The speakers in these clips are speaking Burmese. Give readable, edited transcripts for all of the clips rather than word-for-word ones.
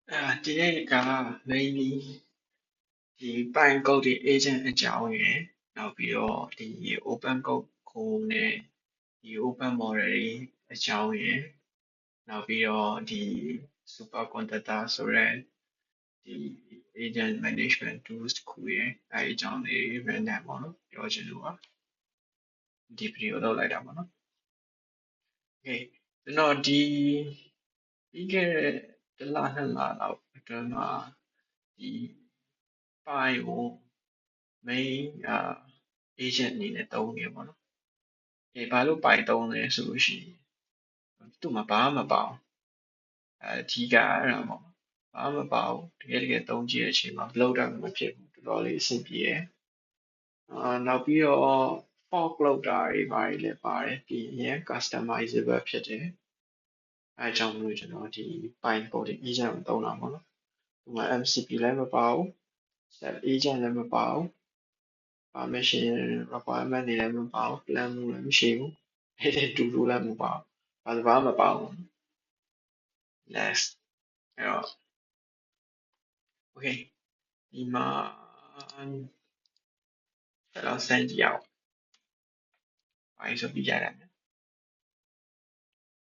ဒီနေ့က mainly ဒီ Pine Code ဒီ agent အကြောင်းရယ်နောက်ပြီးတော့ဒီ Open Code ကိုနဲ့ဒီ Open Model တွေအကြောင်းရယ်နောက်ပြီးတော့ဒီ Superconductor ဆိုတဲ့ဒီ agent management tools တစ်ခုရယ်အဲဒီအကြောင်းလေး random ပေါ့နော်ပြောချင်လို့ပါဒီ video လုပ်လိုက်တာပေါ့နော် Okay ကျွန်တော်ဒီပြီးခဲ့တဲ့တစ်လနှစ်လလောက်အတွင်းမှာဒီ Pine ကို main agent အနေနဲ့သုံးနေပေါ့နော်ဘာလို့ Pine သုံးလဲဆိုလို့ရှိရင်သူ့မှာဘာမှမပါဘူးအဓိကအဲ့ဒါပေါ့ဘာမှမပါဘူးတကယ်သုံးကြည့်တဲ့အချိန်မှာ bloat တာမဖြစ်ဘူးတော်တော်လေးအဆင်ပြေတယ်နောက်ပြီးတော့ fork လုပ်တာတွေဘာတွေလည်းပါတယ်ပြီးရင် customizable ဖြစ်တယ်အဲအကြောင်းလို့ကျွန်တော်ဒီ Pine coding agent ကိုသုံးတာပေါ့နော်ဒီမှာ MCP လည်းမပါဘူး set agent လည်းမပါဘူးpermission requirement တွေလည်းမပါဘူး plan မှုလည်းမရှိဘူးအဲ့တူတူလည်းမပါဘူးဘာမှမပါဘူး next အဲ့တော့ okay ဒီမှာအဲ့တော့စမ်းကြည့်အောင်ဘာလို့ဆိုပြကြတယ်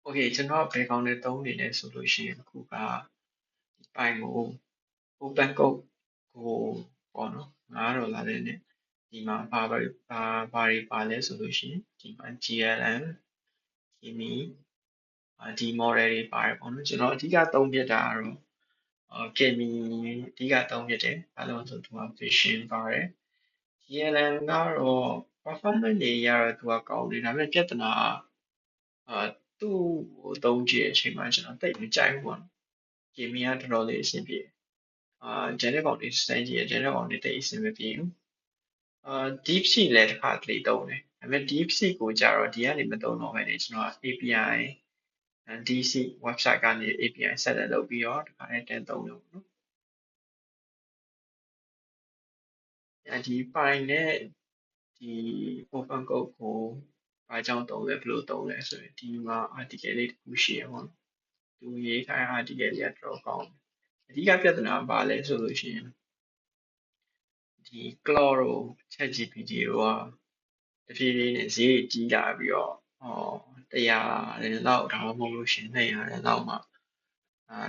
okay ကျွန်တော်ဘယ်ကောင်နဲ့သုံးနေလဲဆိုလို့ရှိရင်အခုကဒီပိုင်ကို open code ကိုပေါ့နော်$9နဲ့ဒီမှာဘာတွေပါလဲဆိုလို့ရှိရင်ဒီမှာ GLM Kimi ဒီ model တွေပါတယ်ပေါ့နော်ကျွန်တော်အဓိကသုံးပြတာကတော့Kimi အဓိကသုံးပြတယ်ဘာလို့လဲဆိုတော့သူက vision ပါတယ် GLM ကတော့ performance တွေရတော့သူကကောင်းတယ်ဒါပေမဲ့ပြဿနာသူ့ကိုသုံးကြည့်တဲ့အချိန်မှာကျွန်တော်တိတ်မကြိုက်ဘူးပေါ့နော် Kimi ကတော်တော်လေးအဆင်ပြေကျန်တဲ့ကောင်တွေစမ်းကြည့်ရကျန်တဲ့ကောင်တွေတိတ်အဆင်မပြေဘူးDeepSeek လည်းတစ်ခါတလေသုံးတယ်ဒါပေမဲ့ DeepSeek ကိုကြတော့ဒီကနေမသုံးတော့ဘဲねကျွန်တော် API DeepSeek website ကနေ API ဆက်လက်လုပ်ပြီးတော့ဒီခါနဲ့တင်သုံးလို့ပေါ့နော်ဒီ Pine နဲ့ဒီ Open Code ကိုဘာကြောင့်သုံးလဲဘယ်လိုသုံးလဲဆိုရင်ဒီမှာ article လေးတစ်ခုရှိရပေါ့နော်သူရေးထားတဲ့ article လေးကတော်တော်ကောင်းတယ်အဓိကပြဿနာကဘာလဲဆိုလို့ရှိရင်ဒီ Claude တို့ ChatGPT တို့ကတဖြည်းဖြည်းနဲ့ဈေးကြီးလာပြီးတော့100တဲ့လောက်ဒါမှမဟုတ်လို့ရှိရင်200တဲ့လောက်မှ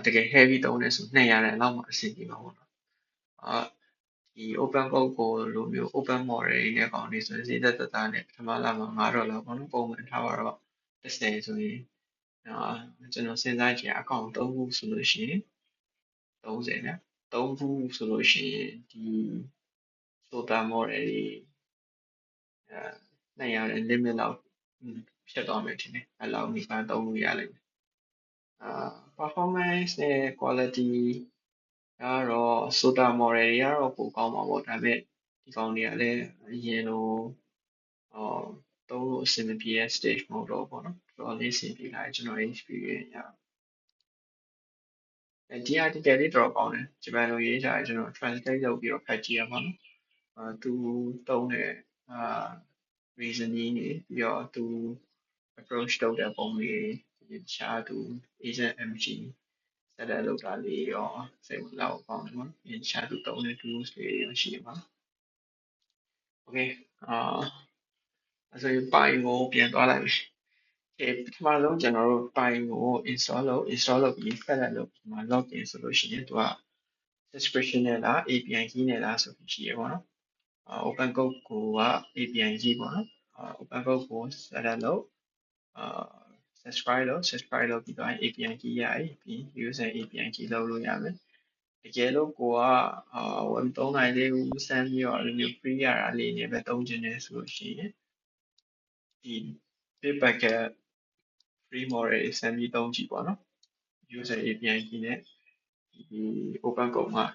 တကယ် heavy သုံးတယ်ဆို200တဲ့လောက်မှအဆင်ပြေမှာပေါ့နော်ဒီ open code ကိုလိုမျိုး open model တွေနဲ့ကောင်နေဆိုရင်ဈေးသက်သက်သားနဲ့ပထမလမှာ$9ပေါ့နော်ပုံမှန်ထားပါတော့10ဆိုရင်ကျွန်တော်စဉ်းစားကြည့်အကောင့်3ခုဆိုလို့ရှိရင်30နဲ့3ခုဆိုလို့ရှိရင်ဒီ total model တွေ200တဲ့ limit လောက်ဖြစ်သွားမယ်ထင်တယ်အဲ့လောက်ဒီမှာသုံးလို့ရလိမ့်မယ်performance နဲ့ quality ကတော့ SOTA model တွေကတော့ပိုကောင်းမှာပေါ့ဒါပေမဲ့ဒီကောင်တွေကလည်းအရင်လိုသုံးလို့အဆင်မပြေတဲ့ stage မဟုတ်တော့ဘူးပေါ့နော်တော်တော်လေးအဆင်ပြေလာတယ်ကျွန်တော် experience ရဒီ article လေးတော်တော်ကောင်းတယ်ဂျပန်လိုရေးထားတယ်ကျွန်တော် translate လုပ်ပြီးတော့ဖတ်ကြည့်ရပါတော့သူသုံးတဲ့reasoning တွေပြီးတော့သူ approach လုပ်တဲ့ပုံလေးတခြားသူ agent MG ဆက်လက်လုပ်တာလေးရောစိတ်ဝင်စားဖို့ကောင်းတယ်ပေါ့တခြားသူသုံးတဲ့ tools တွေရောရှိပါ okay အဲ့ဆိုရင် Pine ကိုပြန်သွားလိုက်ပြီပထမဆုံးကျွန်တော်တို့ Pine ကို install လုပ်ပြီးဆက်လက်လုပ်ပြီးမှ login ဆိုလို့ရှိရင်သူက subscription နဲ့လား API key နဲ့လားဆိုပြီးရှိရပေါ့နော်open code ကိုက API key ပေါ့နော်open code ကို set လုပ်subscribe လုပ်ပြီးတော့ API key ရပြီပြီး user API key လုပ်လို့ရမယ်တကယ်လို့ကိုကweb သုံးနိုင်သေးဘူးစမ်းပြီးတော့အဲ့လိုမျိုး free ရတာလေးနဲ့ပဲသုံးချင်တယ်ဆိုလို့ရှိရင်ဒီ Bitbucket free model တွေစမ်းပြီးသုံးကြည့်ပေါ့နော် user API key နဲ့ဒီ open code မှာ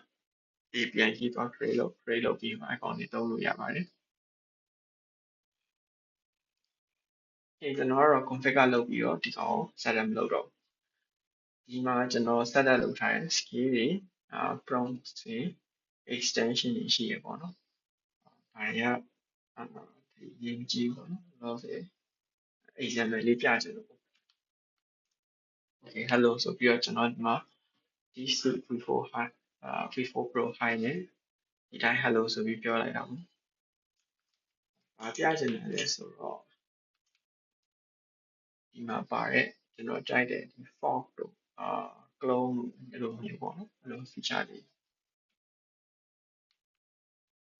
API key သွား create လုပ်ပြီးမှ account တွေသုံးလို့ရပါတယ်ကျွန်တော်ကတော့ configure လုပ်ပြီးတော့ဒီကောင်ကို setup မလုပ်တော့ဒီမှာကျွန်တော် setup လုပ်ထားတဲ့ skill တွေprompt တွေ extension တွေရှိရပေါ့နော်ဒါတွေကရေးကြည့်ပေါ့နော်လောဆယ် example လေးပြချင်လို့ okay hello ဆိုပြီးတော့ကျွန်တော်ဒီမှာ G-Suite V4 High V4 Pro High နဲ့ဒီတိုင်း hello ဆိုပြီးပြောလိုက်တာပေါ့။ဘာပြချင်တယ်လဲဆိုတော့ဒီမှာပါတဲ့ကျွန်တော်ကြိုက်တဲ့ဒီ fog တို့ clone အဲ့လိုမျိုးပေါ့နော်အဲ့လို feature တွေ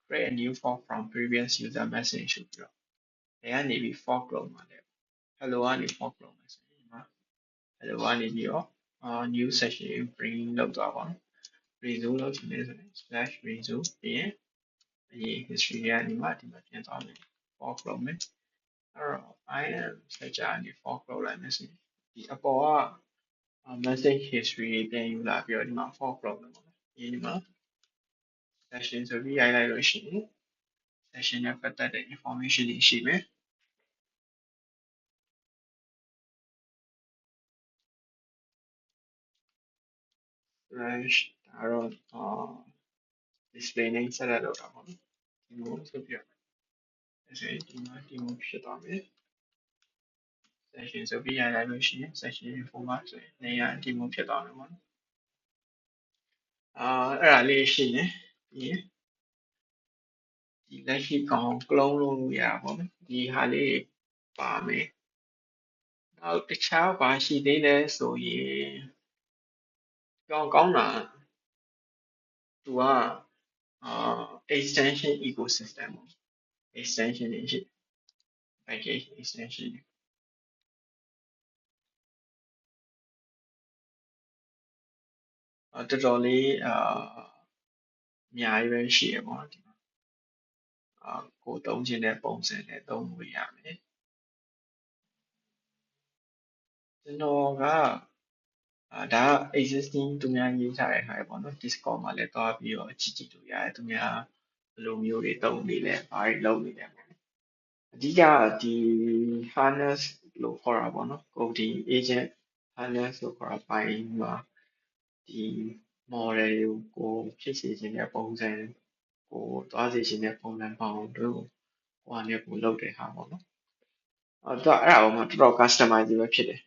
create a new fog from previous user message ဆိုပြီးတော့ဘယ်ကနေပြီး fog လုပ်မှာလဲ hello ကနေ fog လုပ်မှာဆိုရင်ဒီမှာ hello ကနေပြီးတော့new session bring လုပ်သွားပါတော့ resume လုပ်ချင်တယ်ဆိုရင် /resume ပြီးရင်အရင် history ကနေမှဒီမှာပြန်သွားမယ် fog လုပ်မယ်အဲ့တော့ I am search ကနေ fog လုပ်လိုက်မယ်ဆိုရင်ဒီအပေါ်ကmessage history ပြန်ယူလာပြီးတော့ဒီမှာ fog လုပ်မယ်ပေါ့နော်ဒီမှာ session ဆိုပြီးရိုက်လိုက်လို့ရှိရင် session နဲ့ပတ်သက်တဲ့ information တွေရှိမယ်ဒါတော့display name ဆက်လက်လုပ်တာပေါ့နော်ဒီလိုဆိုပြဒီမှာ demo ဖြစ်သွားမယ် session ဆိုပြီးရိုက်လိုက်လို့ရှိရင် session format ဆိုရင်နေရာ demo ဖြစ်သွားမယ်ပေါ့နော်အဲ့ဒါလေးရှိရင်ပြီးဒီလက်ရှိကောင် clone လုပ်လို့ရတာပေါ့နော်ဒီဟာလေးပါမယ်နောက်တခြားဘာရှိသေးလဲဆိုရင်ကောင်းတာသူကextension ecosystem extension တွေရှိ package extension တွေတော်တော်လေးအများကြီးပဲရှိရပေါ့ဒီမှာကိုသုံးချင်တဲ့ပုံစံနဲ့သုံးလို့ရမယ်ကျွန်တော်ကဒါ existing သူများရေးထားတဲ့ဟာပေါ့နော် Discord မှာလည်းတွားပြီးတော့ကြည့်လို့ရတယ်သူများဘယ်လိုမျိုးတွေသုံးနေလဲဘာတွေလုပ်နေလဲပေါ့အဓိကဒီ harness လို့ခေါ်တာပေါ့နော်ကိုဒီ agent harness လို့ခေါ်တာပိုင်းမှာဒီ model ကိုဖြစ်စေခြင်းတဲ့ပုံစံကိုတွားစေခြင်းတဲ့ပုံစံပေါင်းတို့ဟိုကနေကိုလုပ်တဲ့ဟာပေါ့နော်အဲ့ဒါမှတော်တော် customizable ဖြစ်တယ်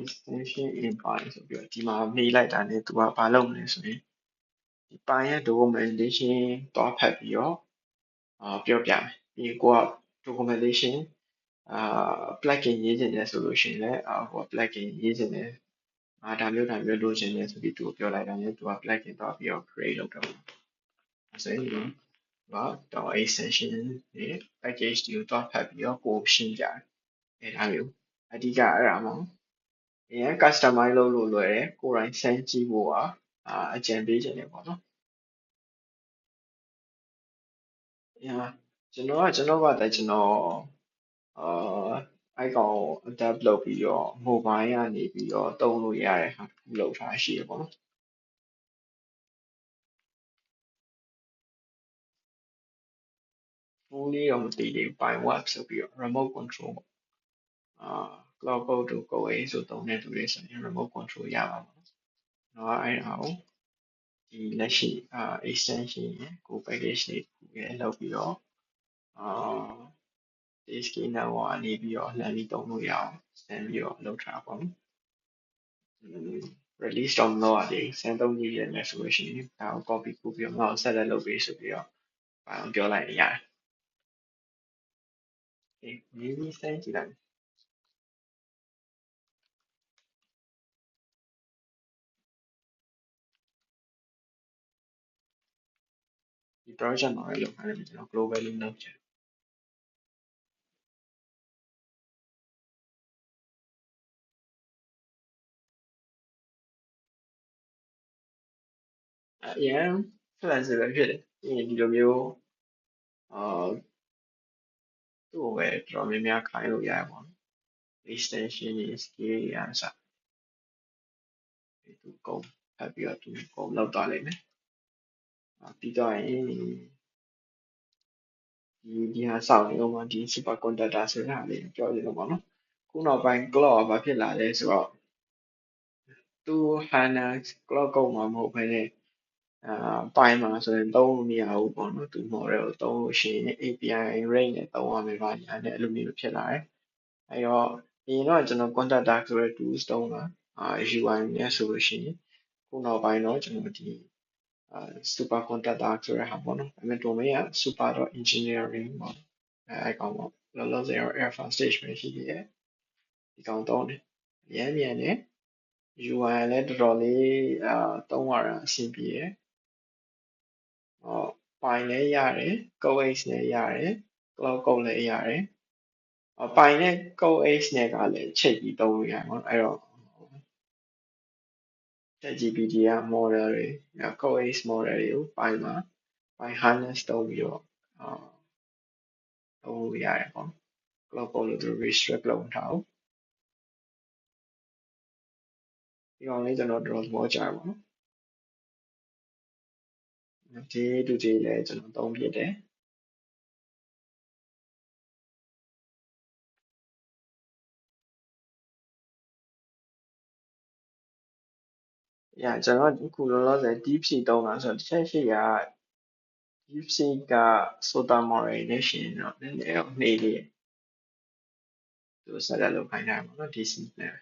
extension in file ဆိုပြီးတော့ဒီမှာမေးလိုက်တာနဲ့သူကဘာလုပ်မလဲဆိုရင်ဒီပိုင်းရဲ့ documentation တွားဖတ်ပြီးတော့ပြောပြမယ်ပြီးကိုက documentation plugin ရေးချင်တယ်ဆိုလို့ရှိရင်လည်းဟို plugin ရေးချင်တယ်ဒါမျိုးလိုချင်တယ်ဆိုပြီးသူပြောလိုက်တာနဲ့သူက plugin တွားပြီးတော့ create လုပ်တော့ဆိုရင်တော့ extension တွေ package တွေကိုတွားဖတ်ပြီးတော့ကိုရှင်းပြတယ်ဒါမျိုးအဓိကအဲ့ဒါမှအရင် customize လုပ်လို့လွယ်တယ်ကိုယ်တိုင်စမ်းကြည့်ဖို့အကြံပေးခြင်းတယ်ပေါ့နော်ကျွန်တော်ကကျွန်တော်အဲ့ကောင် adapt လုပ်ပြီးတော့ mobile ကနေပြီးတော့သုံးလို့ရတဲ့ဟာလုပ်ထားရှိရပေါ့နော် fully တော့မသိသေးဘူး by web ဆိုပြီးတော့ remote control ပေါ့cloud တို့ Go A ဆိုသုံးတဲ့သူတွေဆိုရင် remote control ရပါမှာနော်အဲ့ဒါကိုဒီလက်ရှိextension ကို package တွေလောက်ပြီးတော့ဒီ scanner ကနေပြီးတော့လှမ်းပြီးသုံးလို့ရအောင်စမ်းပြီးတော့လုပ်ထားပါဘူးrelease တော့မလုပ်ရသေးဘူးစမ်းသုံးကြည့်ရမယ်ဆိုလို့ရှိရင်ဒါကို copy ပို့ပြီးတော့ငါ့ကိုဆက်လက်လုပ်ပေးဆိုပြီးတော့ပြောလိုက်ရတယ်maybe စမ်းကြည့်လိုက်ဒီ project မှာလည်းလုပ်ထားတယ်ကျွန်တော် globally လုပ်ချင်အရင် flexible ဖြစ်တယ်ဒီလိုမျိုးသူ့ကိုပဲတော်တော်များများခိုင်းလို့ရတယ်ပေါ့နော် extension တွေ skill တွေအားစသူကုန်ဖတ်ပြီးတော့သူကုန်လောက်သွားလိမ့်မယ်ပြီးတော့ရင်ဒီဟာစောင့်နေတော့မှဒီ super conductor ဆိုတာလေးပြောရလို့ပေါ့နော်ခုနောက်ပိုင်း clock ကဘာဖြစ်လာလဲဆိုတော့သူ HANA clock ကုန်မှာမဟုတ်ဘဲနဲ့ပိုင်းမှာဆိုရင်သုံးလို့မရဘူးပေါ့နော်သူ model ကိုသုံးလို့ရှိရင် API rate နဲ့သုံးရမယ်ပါညာနဲ့အဲ့လိုမျိုးဖြစ်လာတယ်အဲ့တော့ အရင်တော့ကျွန်တော် contact tag ဆိုတဲ့ tools တုံးတာUI နဲ့ဆိုလို့ရှိရင်ခုနောက်ပိုင်းတော့ကျွန်တော်ဒီsuper contact tag ဆိုတဲ့ဟာပေါ့နော်ဒါပေမဲ့ domain က super.engineering ပေါ့အဲ့ကောင်ပေါ့လောလောဆယ်တော့ alpha stage ပဲရှိသေးတယ်ဒီကောင်တော့တယ်အရင်မြန်တယ် UI လည်းတော်တော်လေးသုံးရတာအဆင်ပြေတယ်ပိုင်လည်းရတယ် Code X လည်းရတယ် Cloud Code လည်းရတယ်ပိုင်နဲ့ Code X နဲ့ကလည်းချိန်ပြီးသုံးလို့ရတယ်ပေါ့အဲ့တော့ ChatGPT က model တွေ Code X model တွေကိုပိုင်မှာ ပိုင် harness သုံးပြီးတော့သုံးလို့ရတယ်ပေါ့ Cloud Code လို့သူ restrict လုပ်မထားဘူးဒီကောင်လေးကျွန်တော်တော်တော်သဘောကျတယ်ပေါ့နော်ဒီတူဒီလည်းကျွန်တော်သုံးဖြစ်တယ်ကျွန်တော်အခုလောလောဆယ် DeepSeek သုံးတာဆိုတော့တစ်ချက်ရှိက DeepSeek က SOTA model နဲ့ရှင်တော့နည်းနည်းတော့နှေးသေးတယ်သူဆက်လက်လုပ်ခိုင်းထားမှာပေါ့နော် DeepSeek နဲ့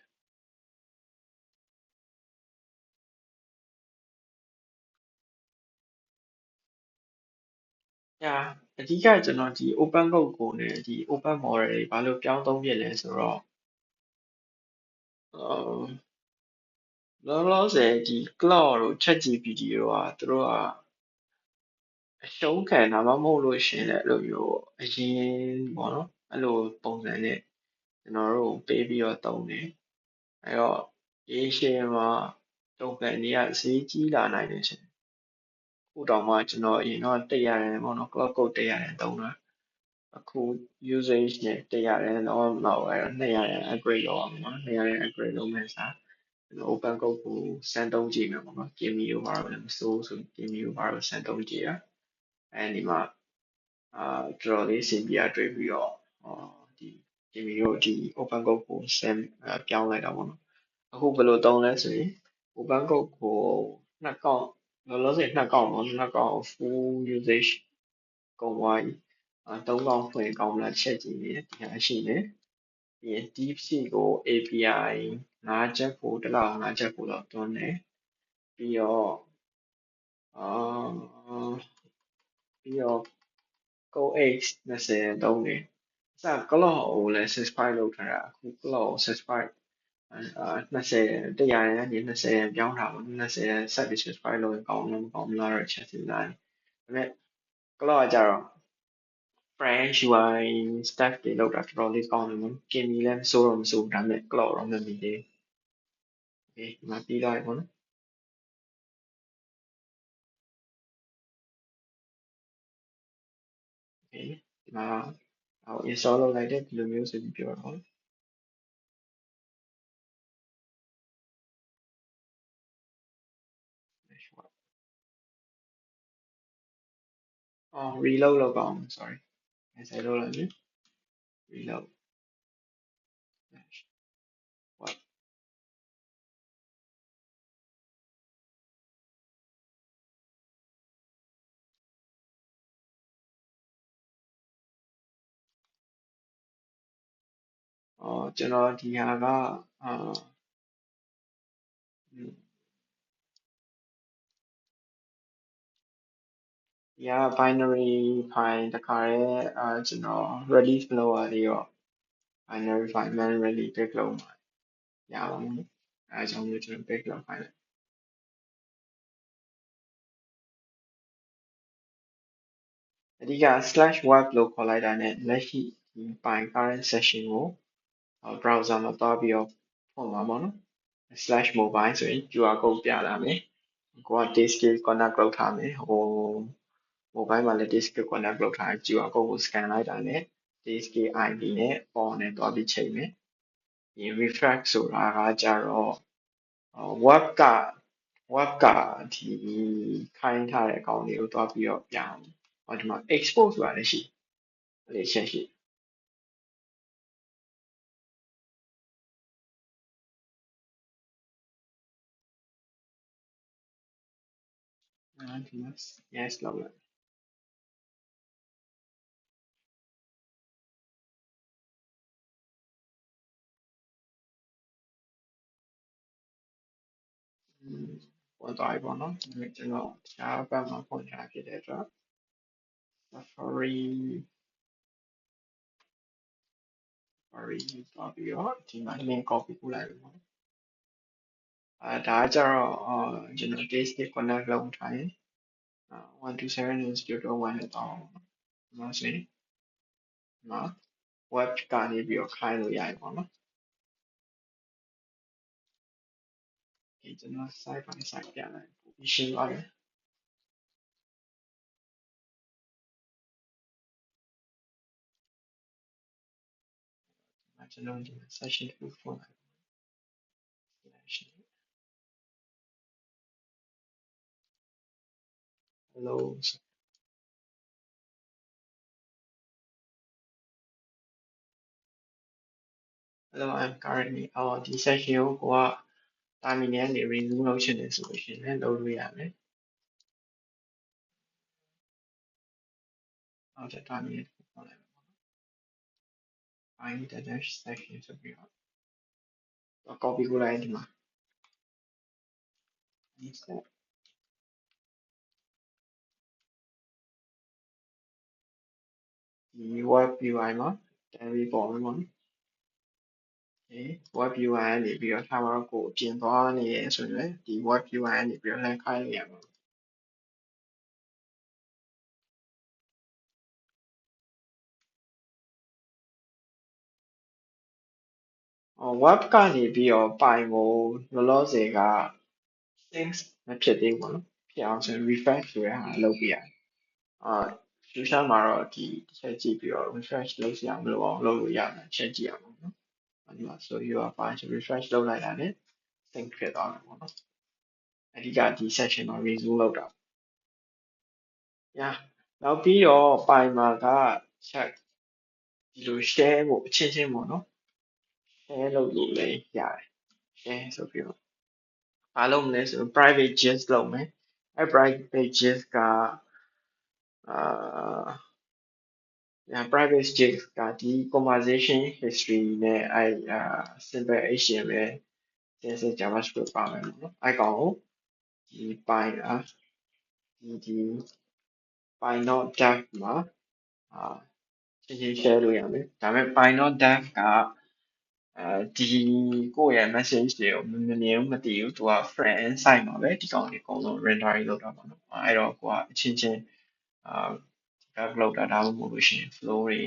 အဓိကကျွန်တော်ဒီ open code ကိုနဲ့ဒီ open model တွေဘာလို့ပြောင်းသုံးဖြစ်လဲဆိုတော့လောလောဆယ်ဒီ Claude တို့ ChatGPT တို့ကသူတို့ကအရှုံးခံတာမှမဟုတ်လို့ရှင်လည်းအဲ့လိုမျိုးအရင်ပေါ့နော်အဲ့လိုပုံစံနဲ့ကျွန်တော်တို့ပေးပြီးတော့သုံးတယ်အဲ့တော့ရေရှည်မှာ token တွေကဈေးကြီးလာနိုင်တယ်ရှင်ခုတောင်မှကျွန်တော်အရင်တော့တက်ရတယ်ပေါ့နော် Cloud Code တက်ရတယ်သုံးတာအခု usage နဲ့တက်ရတယ်တော့နောက်အဲ့တော့200 upgrade လုပ်အောင်ပေါ့နော်200 upgrade လုပ်မယ်စာကျွန်တော် open code ကိုစမ်းသုံးကြည့်မယ်ပေါ့နော် Kimi ကိုဘာလို့လဲမစိုးဆို Kimi ကိုဘာလို့စမ်းသုံးကြည့်ရအဲ့ဒီမှာတော်တော်လေးအဆင်ပြေရတွေ့ပြီးတော့ဒီ Kimi ကိုဒီ open code ကိုစမ်းပြောင်းလိုက်တာပေါ့နော်အခုဘယ်လိုသုံးလဲဆိုရင် open code ကိုနှစ်ကောက်လောလောဆယ်နှစ်ကောက်ပေါ့နှစ်ကောက် full usage ကုန်သွားပြီသုံးကောက်ဖွင့်ကောင်းမလားချက်ကြည့်နေဒီဟာရှိနေပြီးရင် DeepSeek ကို API 5ချက်ကိုတစ်လောက်5ချက်ကိုတော့တွန်းတယ်ပြီးတော့Code X 20သုံးတယ်အစ Cloud ကိုလည်း subscribe လုပ်ထားတာအခု Cloud ကို subscribe 20 100ရန်ကနေ20ရန်ပြောင်းတာပေါ့20ရန်ဆက်ပြီး subscribe လုပ်ရင်ကောင်းမလားမကောင်းဘူးလားတော့ချက်စဉ်းစားနေဒါပေမဲ့ Cloud ကကြတော့ French UI stack တွေလောက်တာတော်တော်လေးကောင်းတယ်နော် Kimi လည်းမစိုးတော့မစိုးဒါပေမဲ့ Cloud တော့မမီသေးဘူးဒီမှာပြီးသွားပြီပေါ့နော်ဒီမှာinstall လုပ်လိုက်တဲ့ဒီလိုမျိုးဆိုပြီးပြောတော့ reload လုပ်ကောင်း sorry ဆက်လုပ်လိုက်ပြီ reload what ကျွန်တော်ဒီဟာကဒီက binary file တခါတည်းကျွန်တော် release မလုပ်ရသေးတော့ binary file manually pick လုပ်မှာရပါမယ်အဲအကြောင်းမျိုးကျွန်တော် pick လုပ်ခိုင်းလိုက်အဓိက /web လို့ခေါ်လိုက်တာနဲ့လက်ရှိဒီ current session ကိုbrowser မှာသွားပြီးတော့ဖွင့်ပါပေါ့နော် /mobile ဆိုရင် QR code ပြလာမယ်ကိုက disk connect လုပ်ထားမယ်mobile မှာလည်း disk connect လုပ်ထားရင် QR code ကို scan လိုက်တာနဲ့ disk ID နဲ့ on နဲ့တွားပြီးချိန်မယ်ဒီ refresh ဆိုတာကကြတော့ web ကဒီခိုင်းထားတဲ့အကောင့်တွေကိုတွားပြီးတော့ပြအောင်ဒီမှာ export ဆိုတာလည်းရှိအဲ့ဒီချက်ရှိဒီမှာ yes လောက်လိုက် ပေါ်သွားပြီပေါ့နော်ကျွန်တော်တခြားဘက်မှာဖွင့်ထားဖြစ်တဲ့အတွက် Safari သွားပြီးတော့ဒီမှာ link copy ပို့လိုက်ပြီပေါ့ဒါကကြတော့ကျွန်တော် test connect လုပ်ထားရင်127 institute.1 နဲ့တောင်းအောင်ဒီမှာဆိုရင်ဒီမှာ web ကနေပြီးတော့ခိုင်းလို့ရတယ်ပေါ့နော်ဒီကျွန်တော် site by site ပြလိုက်ပို့ရှင်းသွားတယ်ကျွန်တော်ဒီ session တစ်ခုဖွင့်လိုက် hello I'm currently ဒီ session ကိုတာမီနယ်ကနေ resume လုပ်ချင်တယ်ဆိုလို့ရှိရင်လုပ်လို့ရမယ်နောက်ထပ်တာမီနယ်တစ်ခုဖွင့်လိုက်မယ် find the dash section ဆိုပြီးတော့ copy ကိုလိုက်ဒီမှာဒီဆက်ဒီ web UI မှာတင်ပြီးပေါ်မယ်ပေါ့နော်web UI ကနေပြီးတော့ထားပါတော့ကိုပြင်သွားနေရဆိုရင်ဒီ web UI ကနေပြီးတော့လှည့်ခိုင်းလို့ရမှာweb ကနေပြီးတော့ပိုင်ကိုလောလောဆယ်က sync မဖြစ်သေးဘူးပေါ့နော်ဖြစ်အောင်ဆိုရင် refresh ဆိုတဲ့ဟာလုပ်ပြရတယ်user မှာတော့ဒီတစ်ချက်ကြည့်ပြီးတော့ refresh လုပ်စရာမလိုအောင်လုပ်လို့ရမယ်ချက်ကြည့်အောင်ပေါ့နော်ဒီမှာဆိုပြီးတော့ပိုင် refresh လုပ်လိုက်တာနဲ့ sync ဖြစ်သွားမယ်ပေါ့နော်အဓိကဒီ section မှာ resume လုပ်တာနောက်ပြီးတော့ပိုင်မှာက check ဒီလို share ကိုအချင်းချင်းပေါ့နော် share လုပ်လို့လည်းရတယ် share ဆိုပြီးတော့ဘာလုပ်မလဲဆိုတော့ private gist လုပ်မယ်private gist ကprivate gist ကဒီ conversation history နဲ့simple HTML CSS JavaScript ပါမယ်ပေါ့နော်အဲ့ကောင်ကိုဒီပိုင်ဒီ py.dev မှာချင်းချင်း share လို့ရမယ်ဒါပေမဲ့ py.dev ကဒီကိုယ့်ရဲ့ message တွေကိုမမြင်ဘူးမသိဘူးသူက friend site မှာပဲဒီကောင်တွေအကုန်လုံး rendering လုပ်တာပေါ့နော်အဲ့တော့ကိုကအချင်းချင်း dev လုပ်တာဒါမှမဟုတ်လို့ရှိရင် flow တွေ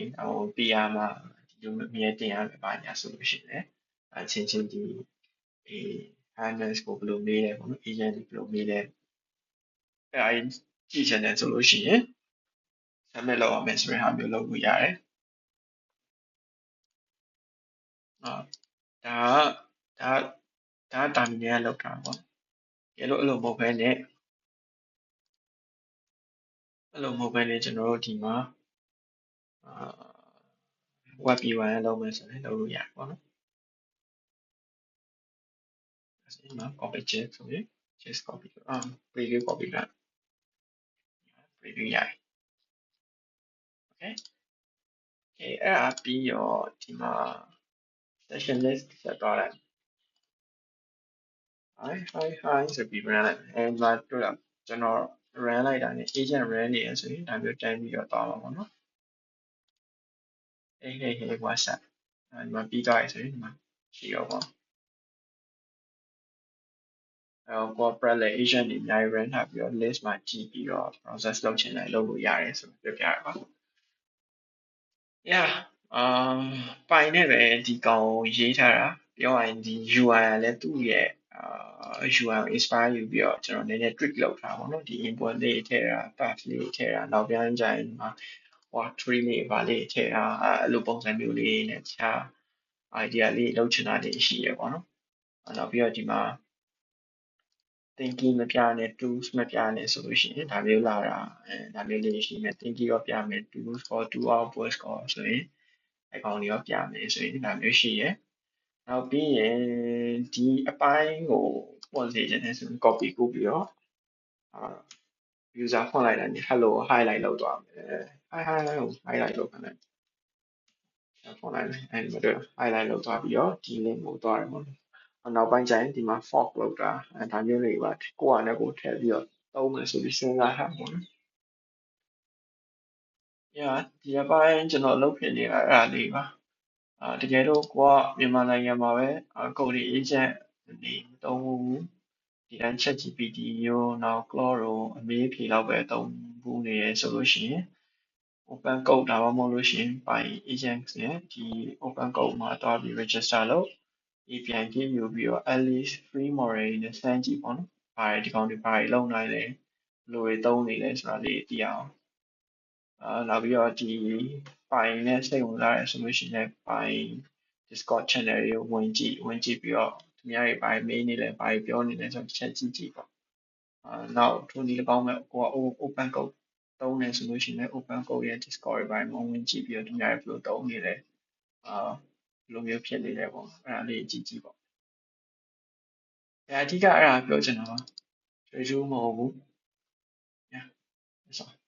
PR မှာဒီလိုအမြဲတင်ရမယ်ပါညာဆိုလို့ရှိရင်အချင်းချင်းဒီhandles ကိုဘယ်လိုမေးလဲပေါ့နော် agent တွေဘယ်လိုမေးလဲအဲ့ကြည့်ချင်တယ်ဆိုလို့ရှိရင် submit လုပ်ရမယ်ဆိုတဲ့ဟာမျိုးလုပ်လို့ရတယ်ဒါတာမီနယ်ကလောက်တာပေါ့အဲ့လိုမဟုတ်ဘဲနဲ့ကျွန်တော်တို့ဒီမှာweb UI လုပ်မယ်ဆိုရင်လုပ်လို့ရတယ်ပေါ့နော်ဒီမှာ copy check ဆိုရင် just copy preview copy က preview ရတယ် okay အဲ့ဒါပြီးတော့ဒီမှာ session list ဆက်သွားလိုက် hi ဆိုပြီး run လိုက်မယ်ဒီမှာတွေ့လားကျွန်တော် run လိုက်တာနဲ့ agent run နေရဆိုရင်ဒါမျိုးတန်းပြီးတော့သွားမှာပေါ့နော်hey what's up ဒီမှာပြီးသွားပြီဆိုရင်ဒီမှာရှိရောပေါ့corporate လည်း agent တွေအများကြီး run ထားပြီးတော့ list မှာကြည့်ပြီးတော့ process လုပ်ချင်တယ်လုပ်လို့ရတယ်ဆိုပြပြရပါပိုင်နဲ့ပဲဒီကောင်ရေးထားတာပြောရရင်ဒီ UI ကလည်းသူ့ရဲ့UI ကို inspire ယူပြီးတော့ကျွန်တော်နည်းနည်း tweak လုပ်ထားပါတော့ဒီ import လေးထည့်တာ path လေးထည့်တာနောက်ပြန်ကြရင်ဒီမှာtree လေးပါလေးထည့်တာအဲ့လိုပုံစံမျိုးလေးနဲ့တခြား idea လေးလုပ်ချင်တာတွေရှိရပေါ့နော်နောက်ပြီးတော့ဒီမှာ thinking မပြနဲ့ tools မပြနဲ့ဆိုလို့ရှိရင်ဒါမျိုးလာတာဒါမျိုးလေးရှိမယ် thinking ရောပြမယ် tools ရော do outputs ရောဆိုရင်အကောင်တွေရောပြမယ်ဆိုရင်ဒါမျိုးရှိရနောက်ပြီးရင်ဒီအပိုင်းကိုပုံစေချင်တယ်ဆိုရင် copy ကူးပြီးတော့user ဖွင့်လိုက်တာနဲ့ hello highlight လုပ်သွားမယ်hi ကို highlight လုပ်ခိုင်းလိုက်ဖွင့်လိုက်မယ်အဲ့ဒီမှာ highlight လုပ်သွားပြီးတော့ဒီ link ကိုသွားတယ်ပေါ့ နောက်ပိုင်းကျရင်ဒီမှာ fork လောက်တာဒါမျိုးလေးပါကိုယ့်ဟာနဲ့ကိုယ်ထည့်ပြီးတော့သုံးမယ်ဆိုပြီးစဉ်းစားထားပေါ့နော်ဒီအပိုင်းကျွန်တော်လုပ်ဖြစ်နေတာအဲ့ဒါလေးပါတကယ်တော့ကိုကမြန်မာနိုင်ငံမှာပဲcode agent နေသုံးဘူးဒီတိုင်း ChatGPT ရောနောက် Claude ရောအမေးဖြေလောက်ပဲသုံးဘူးနေရဆိုလို့ရှိရင် open code ဒါမှမဟုတ်လို့ရှိရင် by agent နဲ့ဒီ open code မှာတွားပြီး register လုပ် API key ယူပြီးတော့ at least free model နဲ့စမ်းကြည့်ပေါ့နော်ဒီကောင်တွေဘာတွေလုပ်နိုင်လဲဘယ်လိုတွေသုံးနေလဲဆိုတာလေးသိအောင်နောက်ပြီးတော့ဒီပိုင်နဲ့စိတ်ဝင်စားရဆိုလို့ရှိရင်ပိုင် Discord channel တွေကိုဝင်ကြည့်ပြီးတော့သူများတွေဘာတွေမေးနေလဲဘာတွေပြောနေလဲဆိုတော့ချက်ကြည့်ပေါ့နောက်ထိုနည်း၎င်းမဲ့ကိုက open code သုံးနေဆိုလို့ရှိရင် open code ရဲ့ Discord တွေဘာတွေဝင်ကြည့်ပြီးတော့သူများတွေဘယ်လိုသုံးနေလဲဘယ်လိုမျိုးဖြစ်နေလဲပေါ့အဲ့ဒါလေးကြည့်ပေါ့အဓိကအဲ့ဒါပြောချင်တာပါထွေထူးမဟုတ်ဘူး Yeah that's all